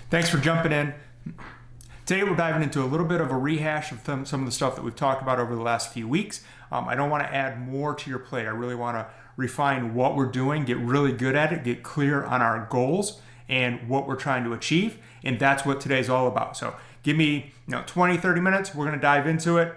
Thanks for jumping in. Today we're diving into a little bit of a rehash of some of the stuff that we've talked about over the last few weeks. I don't want to add more to your plate. I really want to refine what we're doing, get really good at it, get clear on our goals and what we're trying to achieve. And that's what today's all about. So give me 20, 30 minutes. We're going to dive into it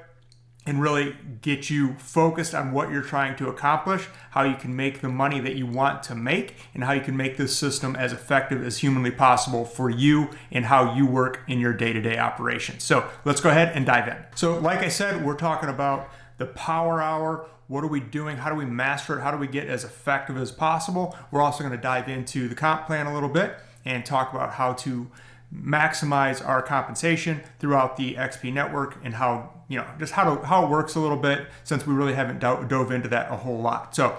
and really get you focused on what you're trying to accomplish, how you can make the money that you want to make, and how you can make this system as effective as humanly possible for you and how you work in your day-to-day operations. So let's go ahead and dive in. So like I said, we're talking about the power hour. What are we doing? How do we master it? How do we get as effective as possible? We're also going to dive into the comp plan a little bit and talk about how to maximize our compensation throughout the XP network and how it works a little bit, since we really haven't dove into that a whole lot. So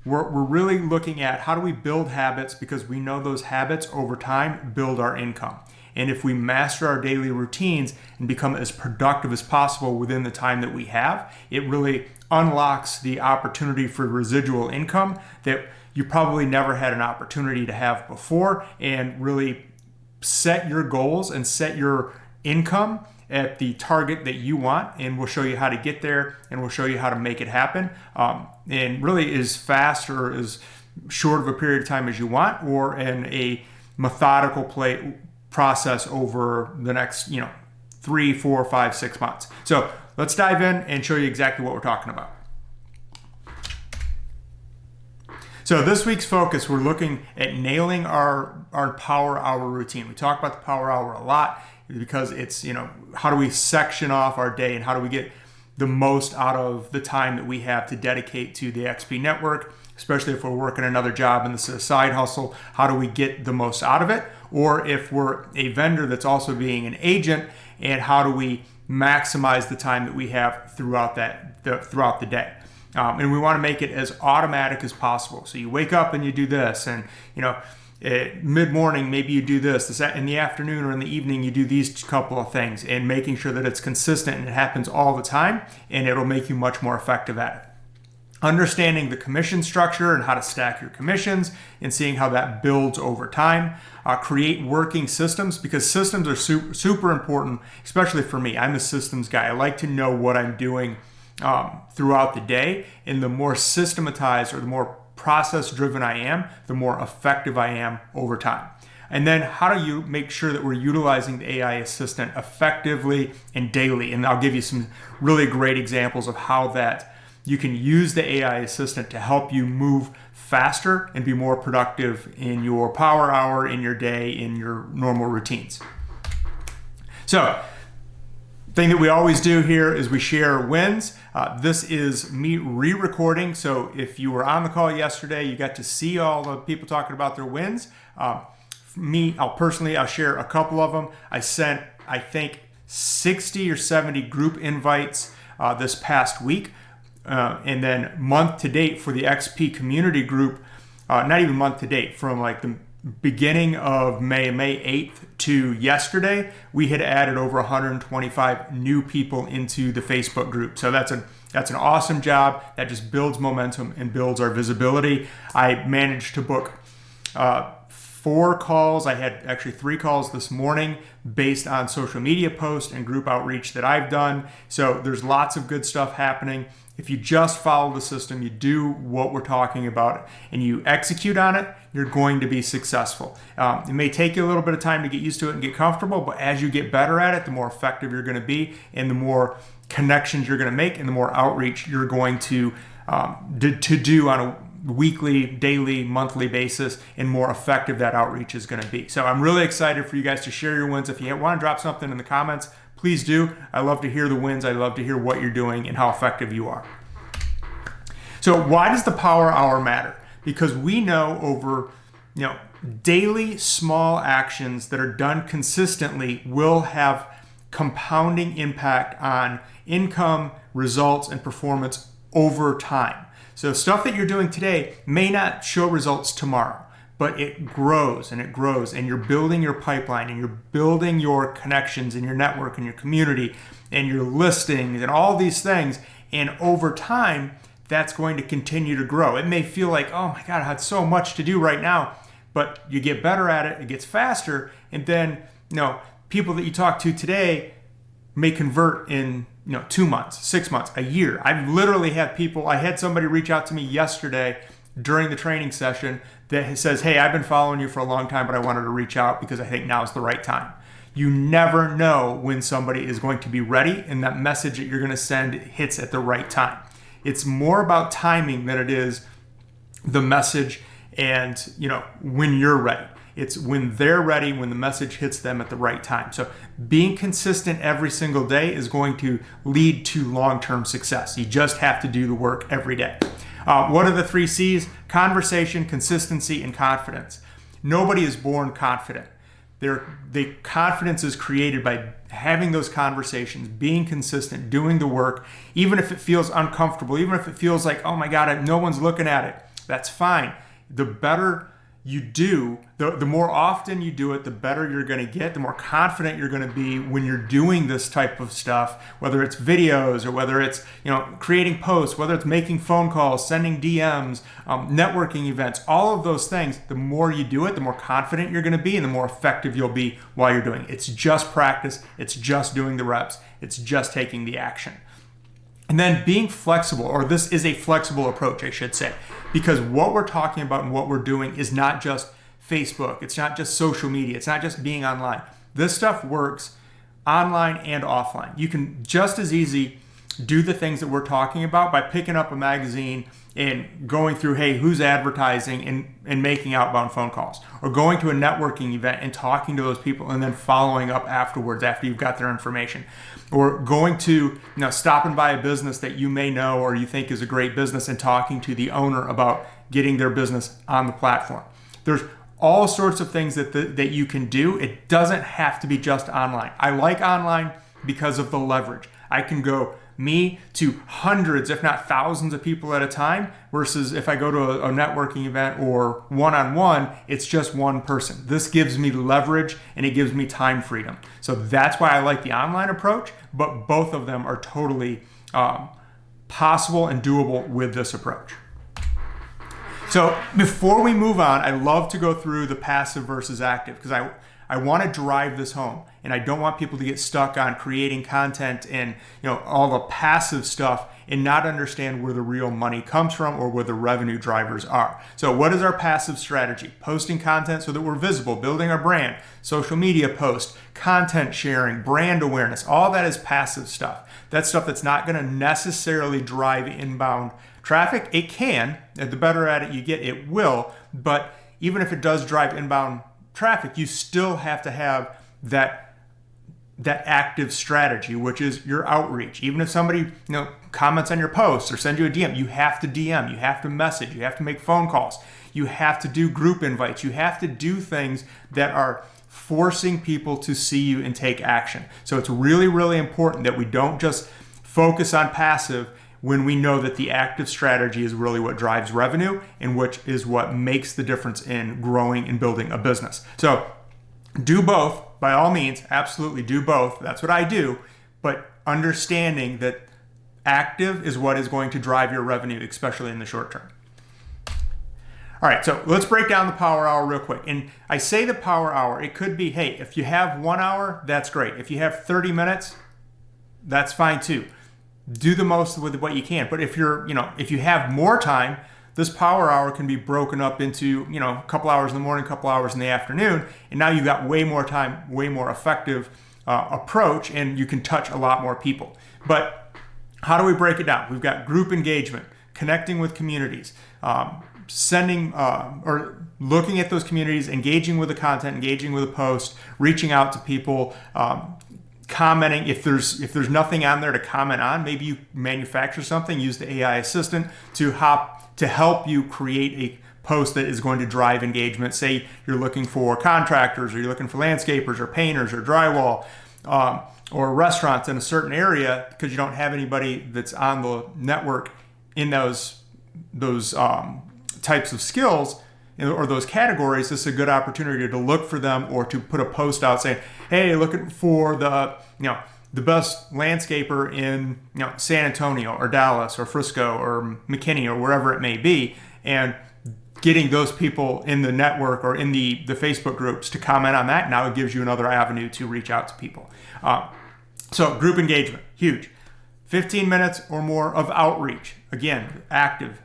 we're really looking at how do we build habits, because we know those habits over time build our income. And if we master our daily routines and become as productive as possible within the time that we have, it really unlocks the opportunity for residual income that you probably never had an opportunity to have before, and really set your goals and set your income at the target that you want, and we'll show you how to get there, and we'll show you how to make it happen, and really as fast or as short of a period of time as you want, or in a methodical process over the next 3, 4, 5, 6 months. So let's dive in and show you exactly what we're talking about. So this week's focus, we're looking at nailing our power hour routine. We talk about the power hour a lot because it's, how do we section off our day and how do we get the most out of the time that we have to dedicate to the XP network, especially if we're working another job and this is a side hustle. How do we get the most out of it? Or if we're a vendor that's also being an agent, and how do we maximize the time that we have throughout the day? And we want to make it as automatic as possible. So you wake up and you do this, and mid-morning maybe you do this. In the afternoon or in the evening you do these couple of things, and making sure that it's consistent and it happens all the time, and it'll make you much more effective at it. Understanding the commission structure and how to stack your commissions and seeing how that builds over time. Create working systems, because systems are super important, especially for me. I'm a systems guy. I like to know what I'm doing throughout the day, and the more systematized or the more process driven I am, the more effective I am over time. And then how do you make sure that we're utilizing the AI assistant effectively and daily? And I'll give you some really great examples of how that you can use the AI assistant to help you move faster and be more productive in your power hour, in your day, in your normal routines. So thing that we always do here is we share wins. This is me re-recording. So if you were on the call yesterday, you got to see all the people talking about their wins. I'll share a couple of them. I sent, I think, 60 or 70 group invites this past week. And then month to date for the XP community group, not even month to date, from like the beginning of May 8th to yesterday, we had added over 125 new people into the Facebook group. So that's an awesome job. That just builds momentum and builds our visibility. I managed to book 4 calls. I had actually 3 calls this morning based on social media posts and group outreach that I've done. So there's lots of good stuff happening. If you just follow the system, you do what we're talking about, and you execute on it, you're going to be successful. It may take you a little bit of time to get used to it and get comfortable, but as you get better at it, the more effective you're going to be, and the more connections you're going to make, and the more outreach you're going to do on a weekly, daily, monthly basis, and more effective that outreach is going to be. So I'm really excited for you guys to share your wins. If you want to drop something in the comments, please do. I love to hear the wins. I love to hear what you're doing and how effective you are. So why does the power hour matter? Because we know over daily small actions that are done consistently will have compounding impact on income, results, and performance over time. So stuff that you're doing today may not show results tomorrow, but it grows and it grows, and you're building your pipeline, and you're building your connections in your network and your community and your listings and all these things. And over time, that's going to continue to grow. It may feel like, oh my God, I had so much to do right now, but you get better at it, it gets faster, and then, people that you talk to today may convert in 2 months, 6 months, a year. I've literally had I had somebody reach out to me yesterday during the training session that says, hey, I've been following you for a long time, but I wanted to reach out because I think now is the right time. You never know when somebody is going to be ready and that message that you're going to send hits at the right time. It's more about timing than it is the message and, when you're ready. It's when they're ready, when the message hits them at the right time. So being consistent every single day is going to lead to long-term success. You just have to do the work every day. What are the 3 C's? Conversation, consistency, and confidence. Nobody is born confident. The confidence is created by having those conversations, being consistent, doing the work, even if it feels uncomfortable, even if it feels like, oh my God, no one's looking at it. That's fine. The better you do, the more often you do it, the better you're going to get, the more confident you're going to be when you're doing this type of stuff, whether it's videos or whether it's, creating posts, whether it's making phone calls, sending DMs, networking events, all of those things. The more you do it, the more confident you're going to be and the more effective you'll be while you're doing it. It's just practice. It's just doing the reps. It's just taking the action. And then being flexible, or this is a flexible approach, I should say, because what we're talking about and what we're doing is not just Facebook. It's not just social media. It's not just being online. This stuff works online and offline. You can just as easy do the things that we're talking about by picking up a magazine and going through, hey, who's advertising and making outbound phone calls, or going to a networking event and talking to those people and then following up afterwards after you've got their information, or going to, stopping by a business that you may know or you think is a great business and talking to the owner about getting their business on the platform. There's all sorts of things that you can do. It doesn't have to be just online. I like online because of the leverage. I can go me to hundreds, if not thousands of people at a time, versus if I go to a networking event or one-on-one, it's just one person. This gives me leverage and it gives me time freedom. So that's why I like the online approach, but both of them are totally possible and doable with this approach. So before we move on, I love to go through the passive versus active because I want to drive this home, and I don't want people to get stuck on creating content and all the passive stuff and not understand where the real money comes from or where the revenue drivers are. So what is our passive strategy? Posting content so that we're visible, building our brand, social media posts, content sharing, brand awareness, all that is passive stuff. That's stuff that's not going to necessarily drive inbound traffic. It can, the better at it you get, it will, but even if it does drive inbound traffic, you still have to have that active strategy, which is your outreach. Even if somebody comments on your posts or sends you a DM, you have to DM, you have to message, you have to make phone calls, you have to do group invites, you have to do things that are forcing people to see you and take action. So it's really, really important that we don't just focus on passive when we know that the active strategy is really what drives revenue and which is what makes the difference in growing and building a business. So do both, by all means, absolutely do both. That's what I do, but understanding that active is what is going to drive your revenue, especially in the short term. All right, so let's break down the power hour real quick. And I say the power hour, it could be, hey, if you have 1 hour, that's great. If you have 30 minutes, that's fine too. Do the most with what you can. But if if you have more time, this power hour can be broken up into, a couple hours in the morning, a couple hours in the afternoon. And now you've got way more time, way more effective approach, and you can touch a lot more people. But how do we break it down? We've got group engagement, connecting with communities, sending or looking at those communities, engaging with the content, engaging with a post, reaching out to people, commenting. If there's nothing on there to comment on, maybe you manufacture something, use the AI assistant to help you create a post that is going to drive engagement. Say you're looking for contractors, or you're looking for landscapers or painters or drywall, or restaurants in a certain area because you don't have anybody that's on the network in those types of skills or those categories. This is a good opportunity to look for them or to put a post out saying, hey, looking for the best landscaper in San Antonio or Dallas or Frisco or McKinney or wherever it may be. And getting those people in the network or in the Facebook groups to comment on that. Now it gives you another avenue to reach out to people. So group engagement, huge. 15 minutes or more of outreach. Again, active,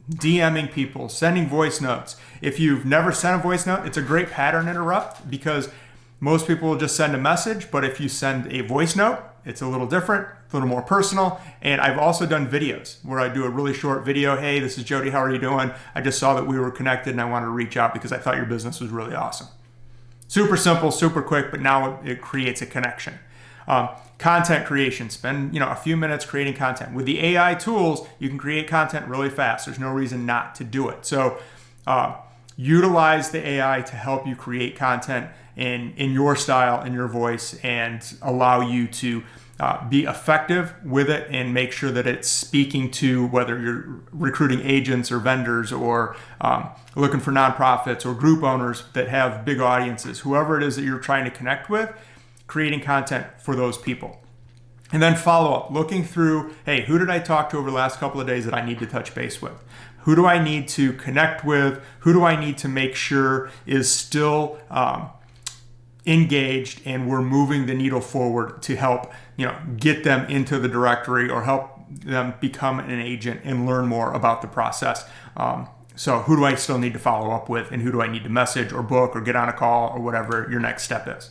DMing people, sending voice notes. If you've never sent a voice note, it's a great pattern interrupt because most people will just send a message, but if you send a voice note, it's a little different, a little more personal. And I've also done videos where I do a really short video. Hey, this is Jody. How are you doing? I just saw that we were connected and I wanted to reach out because I thought your business was really awesome. Super simple, super quick, but now it creates a connection. Content creation, spend a few minutes creating content. With the AI tools, you can create content really fast. There's no reason not to do it. So utilize the AI to help you create content in your style, in your voice, and allow you to be effective with it and make sure that it's speaking to whether you're recruiting agents or vendors or looking for nonprofits or group owners that have big audiences. Whoever it is that you're trying to connect with, creating content for those people. And then follow up, looking through, hey, who did I talk to over the last couple of days that I need to touch base with? Who do I need to connect with? Who do I need to make sure is still engaged and we're moving the needle forward to help get them into the directory or help them become an agent and learn more about the process. So who do I still need to follow up with, and who do I need to message or book or get on a call or whatever your next step is?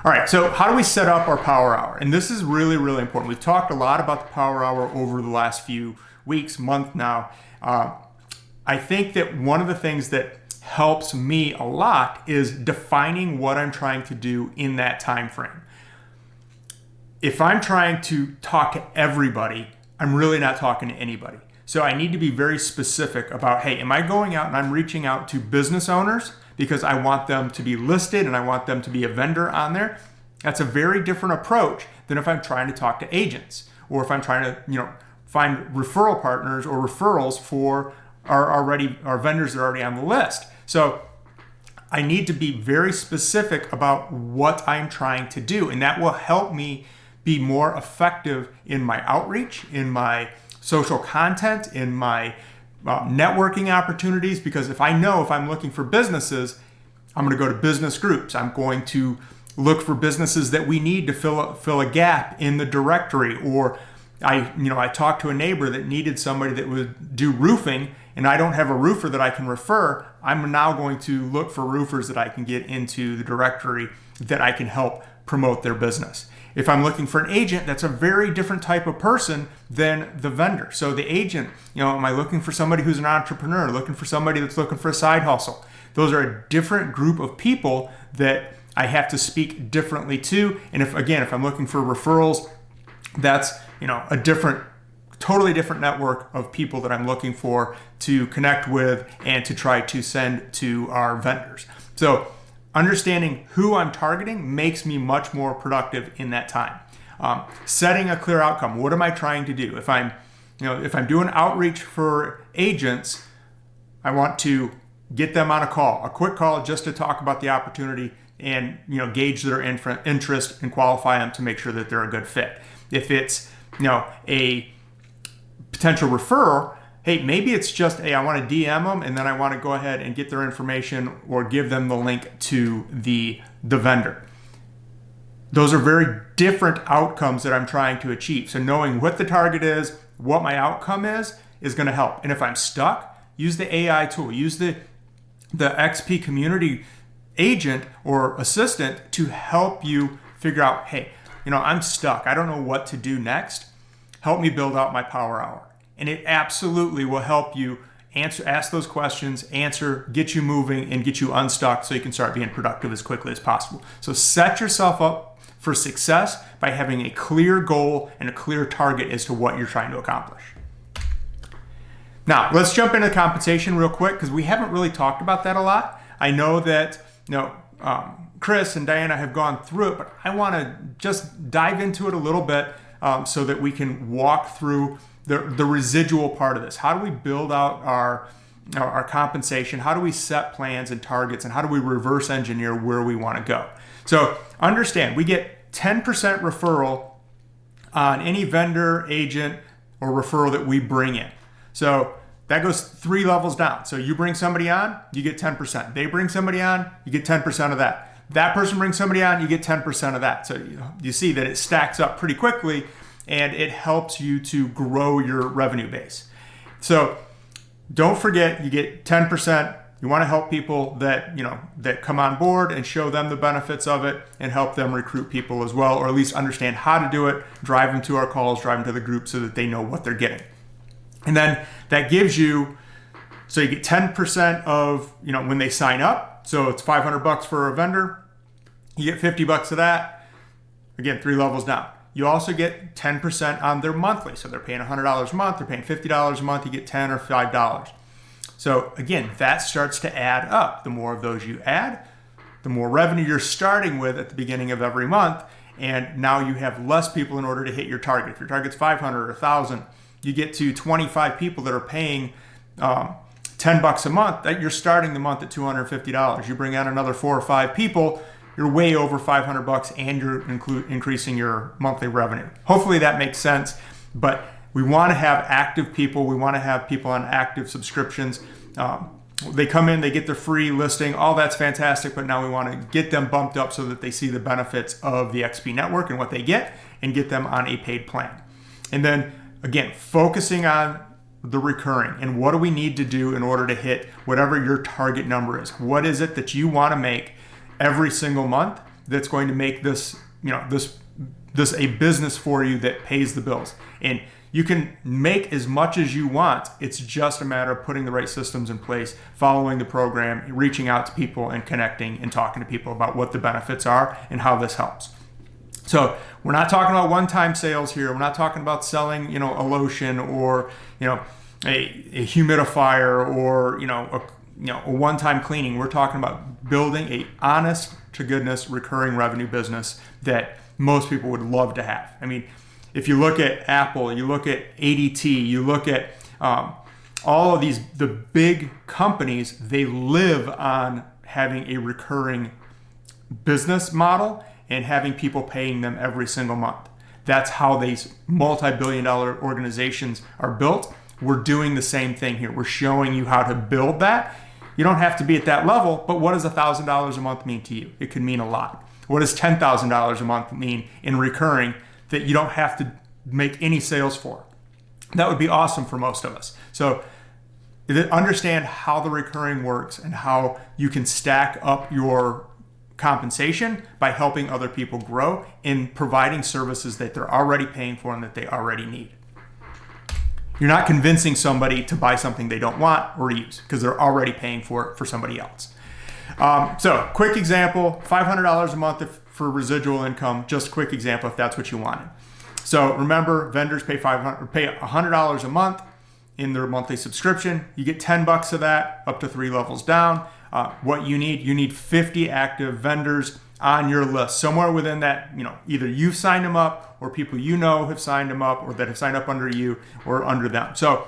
All right, so how do we set up our power hour? And this is really, really important. We've talked a lot about the power hour over the last few weeks, month now. I think that one of the things that helps me a lot is defining what I'm trying to do in that time frame. If I'm trying to talk to everybody, I'm really not talking to anybody. So I need to be very specific about, hey, am I going out and I'm reaching out to business owners because I want them to be listed and I want them to be a vendor on there? That's a very different approach than if I'm trying to talk to agents or if I'm trying to, find referral partners or referrals for our vendors that are already on the list. So I need to be very specific about what I'm trying to do, and that will help me be more effective in my outreach, in my social content, in my networking opportunities, because if I know if I'm looking for businesses, I'm going to go to business groups. I'm going to look for businesses that we need to fill a gap in the directory, or I talked to a neighbor that needed somebody that would do roofing, and I don't have a roofer that I can refer. I'm now going to look for roofers that I can get into the directory that I can help promote their business. If I'm looking for an agent, that's a very different type of person than the vendor. So the agent, am I looking for somebody who's an entrepreneur, looking for somebody that's looking for a side hustle? Those are a different group of people that I have to speak differently to. And if I'm looking for referrals, that's, a totally different network of people that I'm looking for to connect with and to try to send to our vendors. So understanding who I'm targeting makes me much more productive in that time. Setting a clear outcome. What am I trying to do? If I'm doing outreach for agents, I want to get them on a quick call just to talk about the opportunity and gauge their interest and qualify them to make sure that they're a good fit. If it's a potential referrer, hey, maybe it's just, hey, I want to DM them and then I want to go ahead and get their information or give them the link to the vendor. Those are very different outcomes that I'm trying to achieve. So knowing what the target is, what my outcome is going to help. And if I'm stuck, use the AI tool, use the XP community agent or assistant to help you figure out, hey, I'm stuck. I don't know what to do next. Help me build out my power hour. And it absolutely will help you ask those questions, get you moving, and get you unstuck so you can start being productive as quickly as possible. So set yourself up for success by having a clear goal and a clear target as to what you're trying to accomplish. Now, let's jump into compensation real quick because we haven't really talked about that a lot. I know that, Chris and Diana have gone through it, but I want to just dive into it a little bit so that we can walk through the residual part of this. How do we build out our compensation? How do we set plans and targets? And how do we reverse engineer where we want to go? So understand, we get 10% referral on any vendor, agent, or referral that we bring in. So that goes 3 levels down. So you bring somebody on, you get 10%. They bring somebody on, you get 10% of that. That person brings somebody on, you get 10% of that. So you see that it stacks up pretty quickly, and it helps you to grow your revenue base. So don't forget, you get 10%. You want to help people that, that come on board and show them the benefits of it and help them recruit people as well, or at least understand how to do it, drive them to our calls, drive them to the group so that they know what they're getting. And then that gives you, so you get 10% of, when they sign up. So it's $500 for a vendor. You get $50 of that. Again, 3 levels down. You also get 10% on their monthly. So they're paying $100 a month, they're paying $50 a month, you get $10 or $5. So again, that starts to add up. The more of those you add, the more revenue you're starting with at the beginning of every month. And now you have less people in order to hit your target. If your target's 500 or 1,000, you get to 25 people that are paying $10 a month, that you're starting the month at $250. You bring on another 4 or 5 people, you're way over $500 and you're increasing your monthly revenue. Hopefully that makes sense, but we want to have active people. We want to have people on active subscriptions. They come in, they get their free listing, all that's fantastic, but now we want to get them bumped up so that they see the benefits of the XP network and what they get, and get them on a paid plan. And then again, focusing on the recurring and what do we need to do in order to hit whatever your target number is. What is it that you want to make every single month that's going to make this, this a business for you that pays the bills? And you can make as much as you want. It's just a matter of putting the right systems in place, following the program, reaching out to people and connecting and talking to people about what the benefits are and how this helps. So we're not talking about one-time sales here. We're not talking about selling, a lotion or, a humidifier or, a one-time cleaning. We're talking about building a honest to goodness recurring revenue business that most people would love to have. I mean, if you look at Apple, you look at ADT, you look at all of the big companies, they live on having a recurring business model and having people paying them every single month. That's how these multi-billion-dollar organizations are built. We're doing the same thing here. We're showing you how to build that. You don't have to be at that level, but what does $1,000 a month mean to you? It could mean a lot. What does $10,000 a month mean in recurring that you don't have to make any sales for? That would be awesome for most of us. So understand how the recurring works and how you can stack up your compensation by helping other people grow in providing services that they're already paying for and that they already need. You're not convincing somebody to buy something they don't want or use because they're already paying for it for somebody else. So quick example, $500 a month for residual income, just a quick example if that's what you wanted. So remember, vendors pay $100 a month in their monthly subscription. You get $10 of that up to 3 levels down. What you need 50 active vendors on your list. Somewhere within that, either you've signed them up or people have signed them up or that have signed up under you or under them. So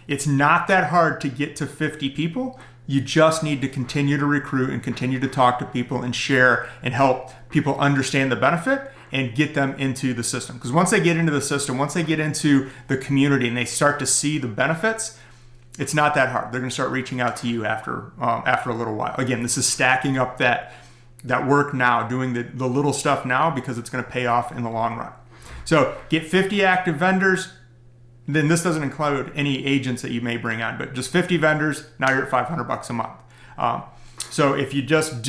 it's not that hard to get to 50 people. You just need to continue to recruit and continue to talk to people and share and help people understand the benefit and get them into the system. Because once they get into the system, once they get into the community and they start to see the benefits, it's not that hard. They're going to start reaching out to you after a little while. Again, this is stacking up that work now, doing the little stuff now because it's going to pay off in the long run. So get 50 active vendors. Then this doesn't include any agents that you may bring on, but just 50 vendors. Now you're at $500 a month. So if you just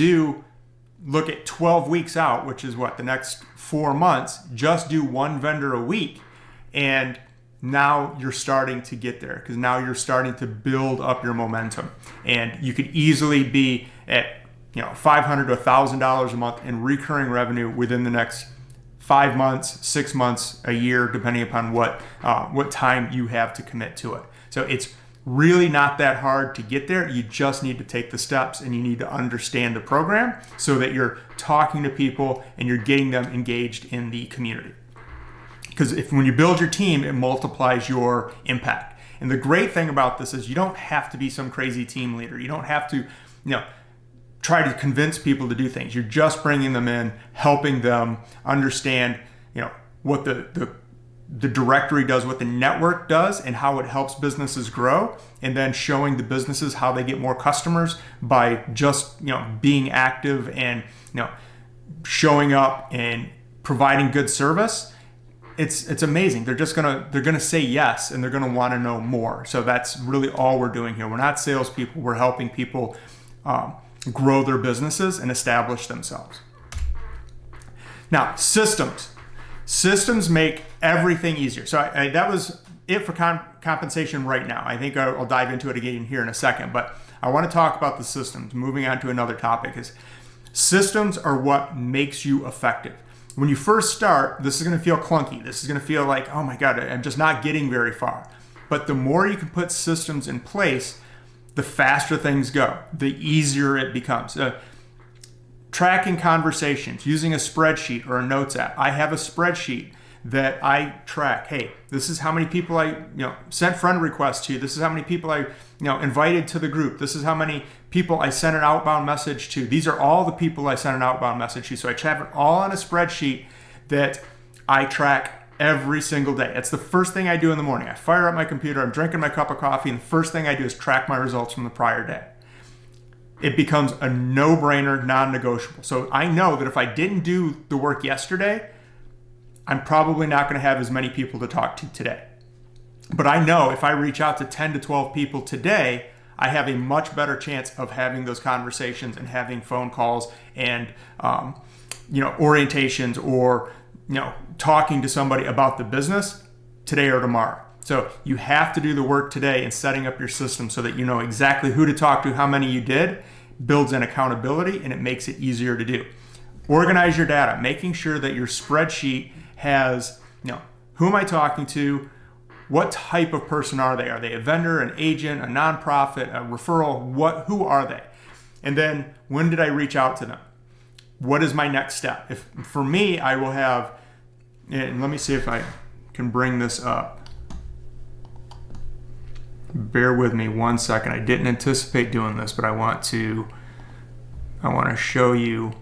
look at 12 weeks out, which is the next 4 months, just do 1 vendor a week. And now you're starting to get there because now you're starting to build up your momentum. And you could easily be at $500 to $1,000 a month in recurring revenue within the next 5 months, 6 months, a year, depending upon what time you have to commit to it. So it's really not that hard to get there. You just need to take the steps and you need to understand the program so that you're talking to people and you're getting them engaged in the community. Because when you build your team, it multiplies your impact. And the great thing about this is you don't have to be some crazy team leader. You don't have to, try to convince people to do things. You're just bringing them in, helping them understand, what the the directory does what the network does and how it helps businesses grow, and then showing the businesses how they get more customers by just being active and showing up and providing good service. It's amazing. They're gonna say yes, and they're gonna want to know more. So that's really all we're doing here. We're not salespeople. We're helping people grow their businesses and establish themselves. Now, systems make everything easier. So that was it for compensation right now. I think I'll dive into it again here in a second, but I want to talk about the systems. Moving on to another topic is systems are what makes you effective. When you first start, this is going to feel clunky. This is going to feel like, oh my God, I'm just not getting very far. But the more you can put systems in place, the faster things go, the easier it becomes. Tracking conversations, using a spreadsheet or a notes app. I have a spreadsheet that I track. Hey, this is how many people I sent friend requests to. This is how many people I invited to the group. This is how many people I sent an outbound message to. These are all the people I sent an outbound message to. So I have it all on a spreadsheet that I track every single day. It's the first thing I do in the morning. I fire up my computer, I'm drinking my cup of coffee, and the first thing I do is track my results from the prior day. It becomes a no-brainer, non-negotiable. So I know that if I didn't do the work yesterday, I'm probably not going to have as many people to talk to today. But I know if I reach out to 10 to 12 people today, I have a much better chance of having those conversations and having phone calls and orientations or talking to somebody about the business today or tomorrow. So you have to do the work today in setting up your system so that you know exactly who to talk to, how many you did, builds in accountability, and it makes it easier to do. Organize your data, making sure that your spreadsheet has, who am I talking to? What type of person are they? Are they a vendor, an agent, a nonprofit, a referral? Who are they? And then when did I reach out to them? What is my next step? If for me, I will have, and let me see if I can bring this up. Bear with me 1 second. I didn't anticipate doing this, but I want to show you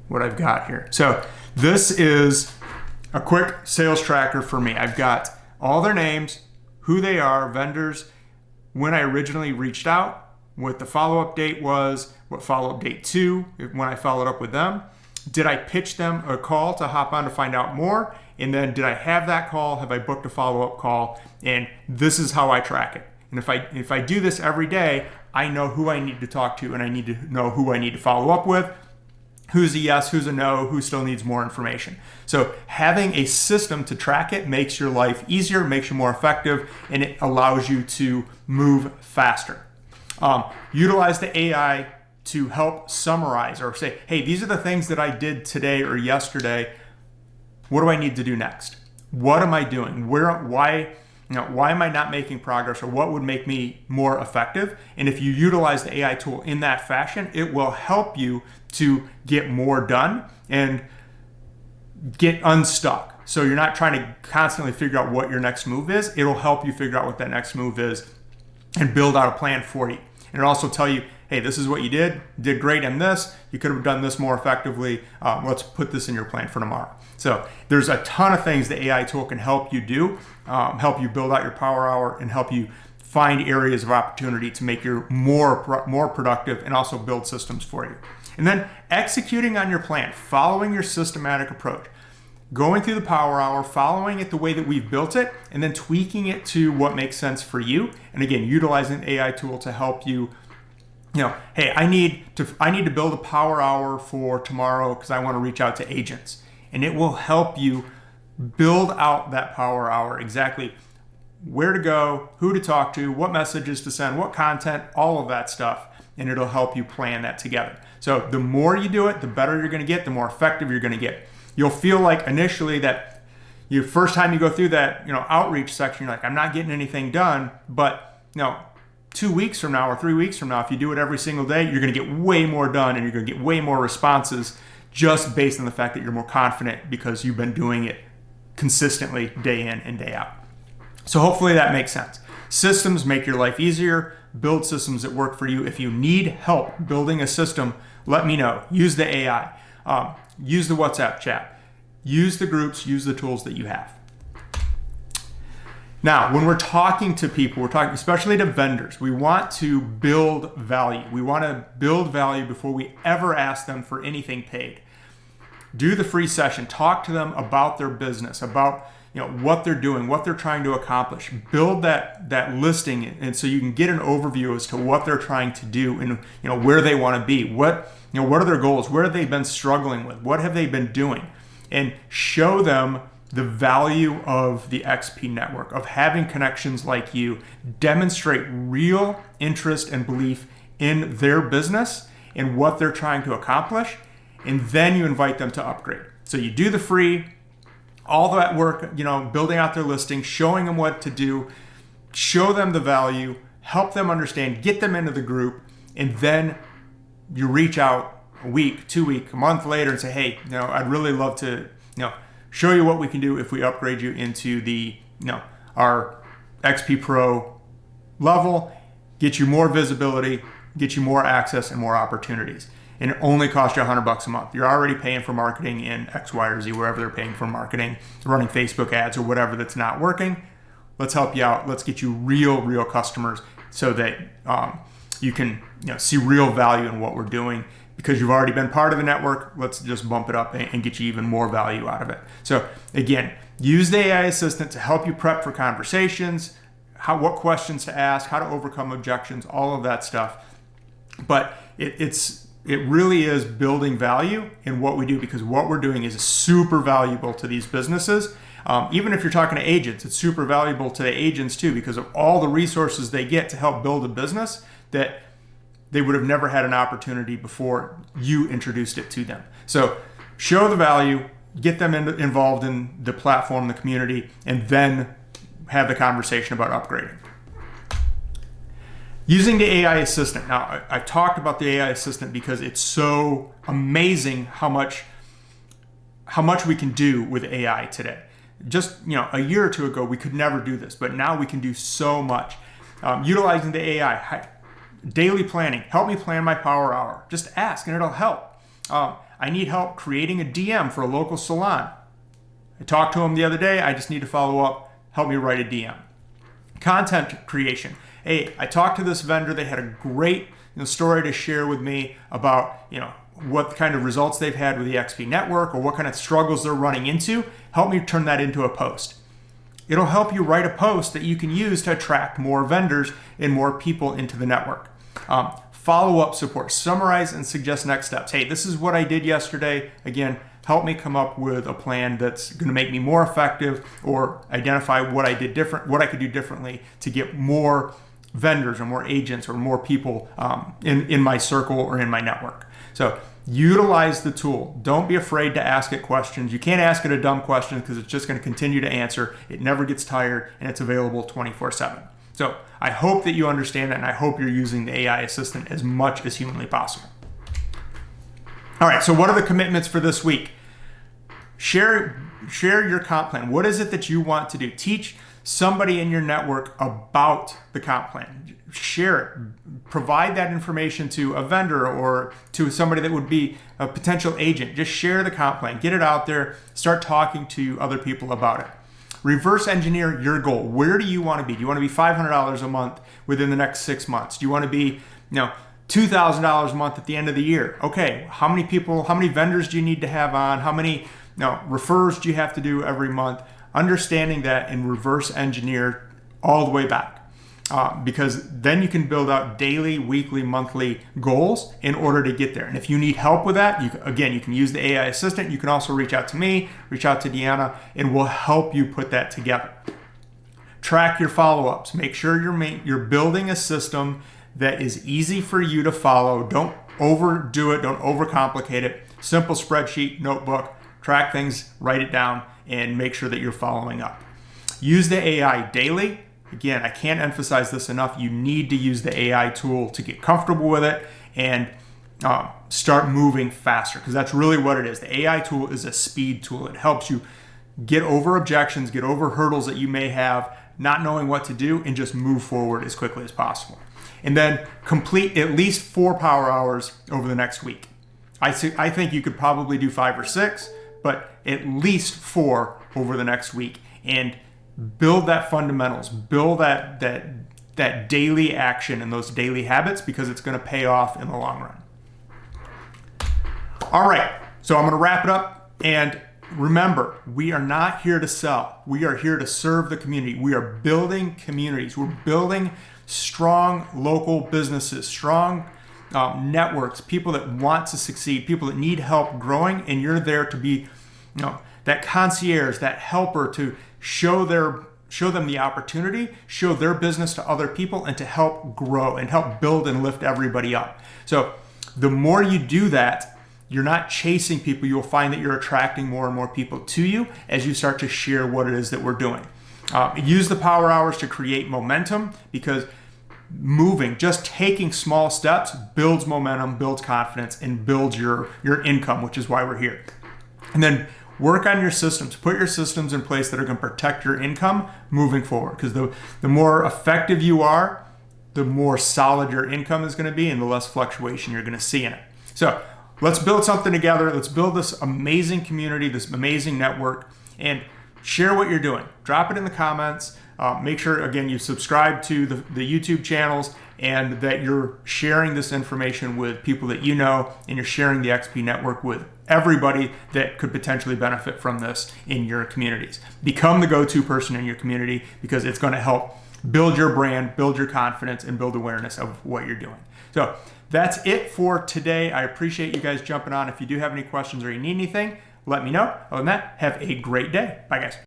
what I've got here. So this is a quick sales tracker for me. I've got all their names, who they are, vendors, when I originally reached out, what the follow-up date was, what follow-up date to, when I followed up with them. Did I pitch them a call to hop on to find out more? And then did I have that call? Have I booked a follow-up call? And this is how I track it. And if I do this every day, I know who I need to talk to and I need to know who I need to follow up with. Who's a yes, who's a no, who still needs more information. So having a system to track it makes your life easier, makes you more effective, and it allows you to move faster. Utilize the AI to help summarize or say, hey, these are the things that I did today or yesterday. What do I need to do next? What am I doing? Why am I not making progress, or what would make me more effective? And if you utilize the AI tool in that fashion, it will help you to get more done and get unstuck. So you're not trying to constantly figure out what your next move is. It'll help you figure out what that next move is and build out a plan for you. And it'll also tell you, hey, this is what you did great in this. You could have done this more effectively. Let's put this in your plan for tomorrow. So there's a ton of things the AI tool can help you do, help you build out your power hour and help you find areas of opportunity to make you more productive and also build systems for you. And then executing on your plan, following your systematic approach, going through the power hour, following it the way that we've built it, and then tweaking it to what makes sense for you. And again, utilizing the AI tool to help you, hey, I need to build a power hour for tomorrow because I want to reach out to agents. And it will help you build out that power hour, exactly where to go, who to talk to, what messages to send, what content, all of that stuff. And it'll help you plan that together. So the more you do it, the better you're going to get, the more effective you're going to get. You'll feel like initially that your first time you go through that, outreach section, you're like, I'm not getting anything done. But 2 weeks from now or 3 weeks from now, if you do it every single day, you're going to get way more done and you're going to get way more responses just based on the fact that you're more confident because you've been doing it consistently day in and day out. So hopefully that makes sense. Systems make your life easier. Build systems that work for you. If you need help building a system, let me know. Use the AI. Use the WhatsApp chat. Use the groups. Use the tools that you have. Now, when we're talking to people, we're talking especially to vendors, we want to build value. We want to build value before we ever ask them for anything paid. Do the free session. Talk to them about their business, about what they're doing, what they're trying to accomplish. Build that listing, and so you can get an overview as to what they're trying to do and where they want to be. What are their goals? Where have they been struggling with? What have they been doing? And show them the value of the XP network, of having connections like you. Demonstrate real interest and belief in their business and what they're trying to accomplish, and then you invite them to upgrade. So you do the free, all that work, building out their listing, showing them what to do, show them the value, help them understand, get them into the group, and then you reach out a week, 2 weeks, a month later and say, hey, I'd really love to, show you what we can do if we upgrade you into the, our XP Pro level, get you more visibility, get you more access and more opportunities. And it only costs you $100 a month. You're already paying for marketing in X, Y, or Z, wherever they're paying for marketing, running Facebook ads or whatever that's not working. Let's help you out. Let's get you real customers so that you can see real value in what we're doing. Because you've already been part of the network, let's just bump it up and get you even more value out of it. So again, use the AI assistant to help you prep for conversations, what questions to ask, how to overcome objections, all of that stuff. But it really is building value in what we do, because what we're doing is super valuable to these businesses. Even if you're talking to agents, it's super valuable to the agents too, because of all the resources they get to help build a business that they would have never had an opportunity before you introduced it to them. So show the value, get them involved in the platform, the community, and then have the conversation about upgrading. Using the AI assistant. Now, I talked about the AI assistant because it's so amazing how much we can do with AI today. Just a year or two ago, we could never do this, but now we can do so much. Utilizing the AI. Daily planning. Help me plan my power hour. Just ask and it'll help. I need help creating a DM for a local salon. I talked to him the other day. I just need to follow up. Help me write a DM. Content creation. Hey, I talked to this vendor. They had a great story to share with me about what kind of results they've had with the XP network or what kind of struggles they're running into. Help me turn that into a post. It'll help you write a post that you can use to attract more vendors and more people into the network. Follow-up support. Summarize and suggest next steps. Hey, this is what I did yesterday. Again, help me come up with a plan that's going to make me more effective, or identify what I did different, what I could do differently to get more vendors or more agents or more people in my circle or in my network. So utilize the tool. Don't be afraid to ask it questions. You can't ask it a dumb question because it's just going to continue to answer. It never gets tired, and it's available 24/7. So I hope that you understand that, and I hope you're using the AI assistant as much as humanly possible. All right, so what are the commitments for this week? Share your comp plan. What is it that you want to do? Teach somebody in your network about the comp plan. Share it. Provide that information to a vendor or to somebody that would be a potential agent. Just share the comp plan. Get it out there. Start talking to other people about it. Reverse engineer your goal. Where do you want to be? Do you want to be $500 a month within the next 6 months? Do you want to be, $2,000 a month at the end of the year? Okay, how many vendors do you need to have on? How many refers do you have to do every month? Understanding that and reverse engineer all the way back. Because then you can build out daily, weekly, monthly goals in order to get there. And if you need help with that, you can use the AI assistant. You can also reach out to me, reach out to Deanna, and we'll help you put that together. Track your follow-ups. Make sure you're building a system that is easy for you to follow. Don't overdo it. Don't overcomplicate it. Simple spreadsheet, notebook. Track things, write it down, and make sure that you're following up. Use the AI daily. Again, I can't emphasize this enough. You need to use the AI tool to get comfortable with it and start moving faster, because that's really what it is. The AI tool is a speed tool. It helps you get over objections, get over hurdles that you may have, not knowing what to do, and just move forward as quickly as possible. And then complete at least 4 power hours over the next week. I think you could probably do 5 or 6, but at least 4 over the next week. And build that fundamentals, build that daily action and those daily habits, because it's going to pay off in the long run. All right, so I'm going to wrap it up. And remember, we are not here to sell. We are here to serve the community. We are building communities. We're building strong local businesses, strong networks, people that want to succeed, people that need help growing, and you're there to be, that concierge, that helper to show them the opportunity, show their business to other people, and to help grow and help build and lift everybody up. So the more you do that, you're not chasing people. You'll find that you're attracting more and more people to you as you start to share what it is that we're doing. Use the power hours to create momentum, because just taking small steps builds momentum, builds confidence, and builds your income, which is why we're here. And then work on your systems. Put your systems in place that are going to protect your income moving forward, because the more effective you are, the more solid your income is going to be and the less fluctuation you're going to see in it. So let's build something together. Let's build this amazing community, this amazing network, and share what you're doing. Drop it in the comments. Make sure, again, you subscribe to the YouTube channels, and that you're sharing this information with people that you know, and you're sharing the XP network with everybody that could potentially benefit from this in your communities. Become the go-to person in your community, because it's going to help build your brand, build your confidence, and build awareness of what you're doing. So that's it for today. I appreciate you guys jumping on. If you do have any questions or you need anything, let me know. Other than that, have a great day. Bye, guys.